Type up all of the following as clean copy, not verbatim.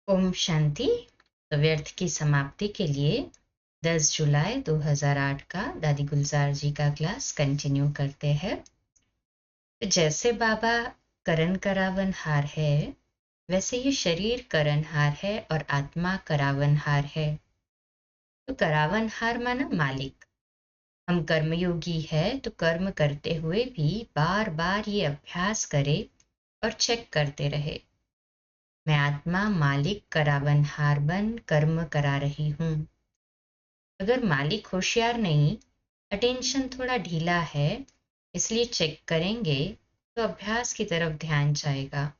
ओम शांति। तो व्यर्थ की समाप्ति के लिए 10 जुलाई 2008 का दादी गुलजार जी का क्लास कंटिन्यू करते हैं। तो जैसे बाबा करण करावनहार है, वैसे ये शरीर करणहार है और आत्मा करावनहार है। तो करावनहार माना मालिक। हम कर्मयोगी है तो कर्म करते हुए भी बार बार ये अभ्यास करे और चेक करते रहे, मैं आत्मा मालिक करावनहार बन कर्म करा रही हूँ। अगर मालिक होशियार नहीं, अटेंशन थोड़ा ढीला है, इसलिए चेक करेंगे तो अभ्यास की तरफ ध्यान जाएगा।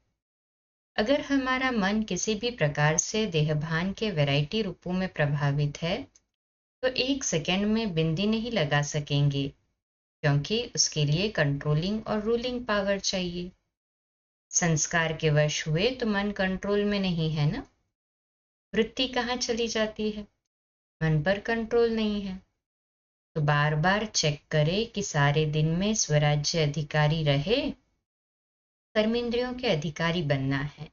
अगर हमारा मन किसी भी प्रकार से देहभान के वैरायटी रूपों में प्रभावित है तो 1 सेकेंड में बिंदी नहीं लगा सकेंगे, क्योंकि उसके लिए कंट्रोलिंग और रूलिंग पावर चाहिए। संस्कार के वश हुए तो मन कंट्रोल में नहीं है ना। वृत्ति कहाँ चली जाती है? मन पर कंट्रोल नहीं है। तो बार बार चेक करे कि सारे दिन में स्वराज्य अधिकारी रहे। कर्मेंद्रियों के अधिकारी बनना है।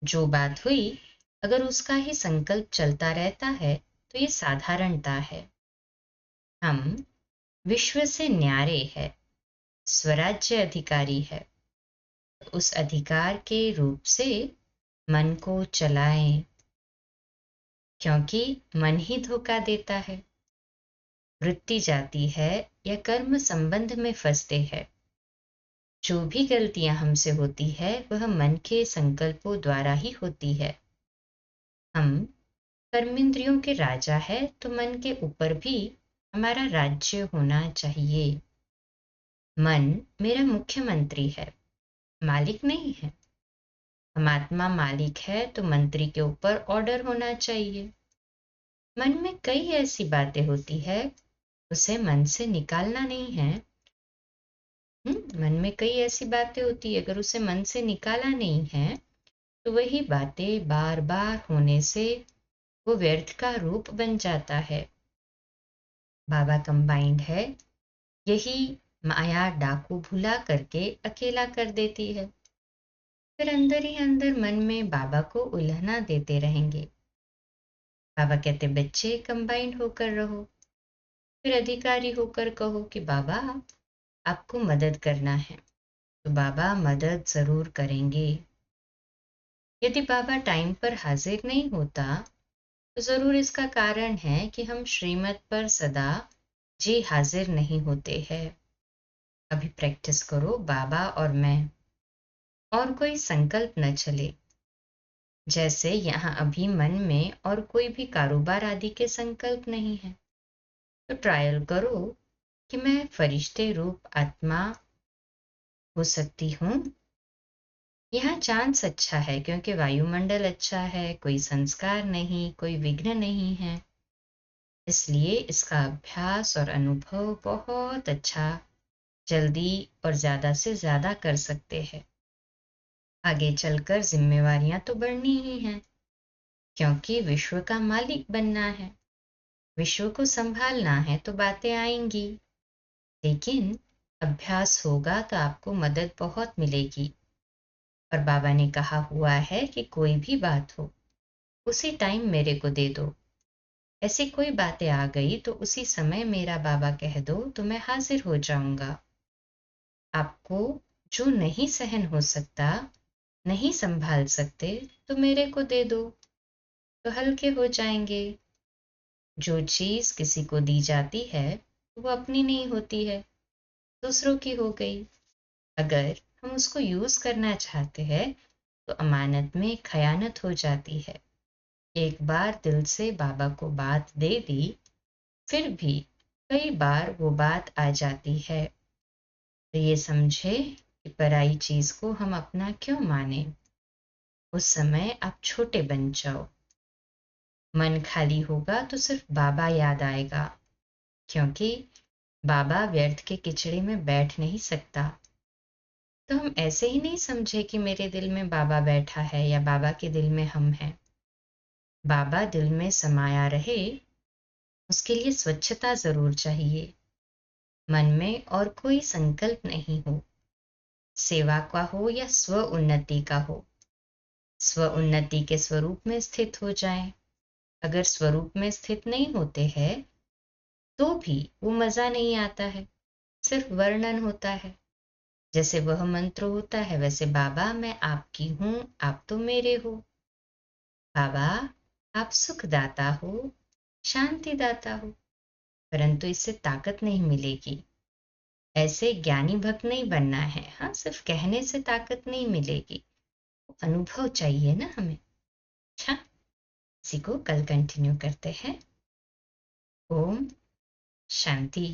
जो बात हुई, अगर उसका ही संकल्प चलता रहता है तो ये साधारणता है। हम विश्व से न्यारे है, स्वराज्य अधिकारी है। उस अधिकार के रूप से मन को चलाएं, क्योंकि मन ही धोखा देता है। वृत्ति जाती है या कर्म संबंध में फंसते हैं। जो भी गलतियां हमसे होती है वह मन के संकल्पों द्वारा ही होती है। हम कर्मेंद्रियों के राजा है तो मन के ऊपर भी हमारा राज्य होना चाहिए। मन मेरा मुख्यमंत्री है, मालिक नहीं है। हम आत्मा मालिक है तो मंत्री के ऊपर ऑर्डर होना चाहिए। मन में कई ऐसी बातें होती है, उसे मन से निकालना नहीं है। मन में कई ऐसी बातें होती है, अगर उसे मन से निकाला नहीं है तो वही बातें बार बार होने से वो व्यर्थ का रूप बन जाता है। बाबा कंबाइंड है, यही माया डाकू भुला करके अकेला कर देती है। फिर अंदर ही अंदर मन में बाबा को उलझना देते रहेंगे। बाबा कहते बच्चे कंबाइंड होकर रहो, फिर अधिकारी होकर कहो कि बाबा आपको मदद करना है, तो बाबा मदद जरूर करेंगे। यदि बाबा टाइम पर हाजिर नहीं होता तो जरूर इसका कारण है कि हम श्रीमत पर सदा जी हाजिर नहीं होते हैं। अभी प्रैक्टिस करो बाबा और मैं, और कोई संकल्प न चले। जैसे यहाँ अभी मन में और कोई भी कारोबार आदि के संकल्प नहीं है, तो ट्रायल करो कि मैं फरिश्ते रूप आत्मा हो सकती हूँ। यहाँ चांस अच्छा है क्योंकि वायुमंडल अच्छा है, कोई संस्कार नहीं, कोई विघ्न नहीं है, इसलिए इसका अभ्यास और अनुभव बहुत अच्छा, जल्दी और ज्यादा से ज्यादा कर सकते हैं। आगे चलकर जिम्मेवारियां तो बढ़नी ही हैं, क्योंकि विश्व का मालिक बनना है, विश्व को संभालना है, तो बातें आएंगी। लेकिन अभ्यास होगा तो आपको मदद बहुत मिलेगी। और बाबा ने कहा हुआ है कि कोई भी बात हो उसी टाइम मेरे को दे दो। ऐसी कोई बातें आ गई तो उसी समय मेरा बाबा कह दो तो मैं हाजिर हो जाऊंगा। आपको जो नहीं सहन हो सकता, नहीं संभाल सकते, तो मेरे को दे दो, तो हल्के हो जाएंगे। जो चीज किसी को दी जाती है वो अपनी नहीं होती है, दूसरों की हो गई। अगर हम उसको यूज करना चाहते हैं तो अमानत में खयानत हो जाती है। एक बार दिल से बाबा को बात दे दी, फिर भी कई बार वो बात आ जाती है, तो ये समझे कि पराई चीज को हम अपना क्यों माने। उस समय आप छोटे बन जाओ। मन खाली होगा तो सिर्फ बाबा याद आएगा, क्योंकि बाबा व्यर्थ के किचड़े में बैठ नहीं सकता। तो हम ऐसे ही नहीं समझे कि मेरे दिल में बाबा बैठा है या बाबा के दिल में हम हैं। बाबा दिल में समाया रहे, उसके लिए स्वच्छता जरूर चाहिए। मन में और कोई संकल्प नहीं हो, सेवा का हो या स्व उन्नति का हो। स्व उन्नति के स्वरूप में स्थित हो जाएं। अगर स्वरूप में स्थित नहीं होते हैं तो भी वो मजा नहीं आता है, सिर्फ वर्णन होता है। जैसे वह मंत्र होता है वैसे बाबा मैं आपकी हूं, आप तो मेरे हो। बाबा आप सुखदाता हो, शांति दाता हो, परंतु इससे ताकत नहीं मिलेगी। ऐसे ज्ञानी भक्त नहीं बनना है। हाँ, सिर्फ कहने से ताकत नहीं मिलेगी, अनुभव चाहिए ना हमें। अच्छा, इसी को कल कंटिन्यू करते हैं। ओम शांति।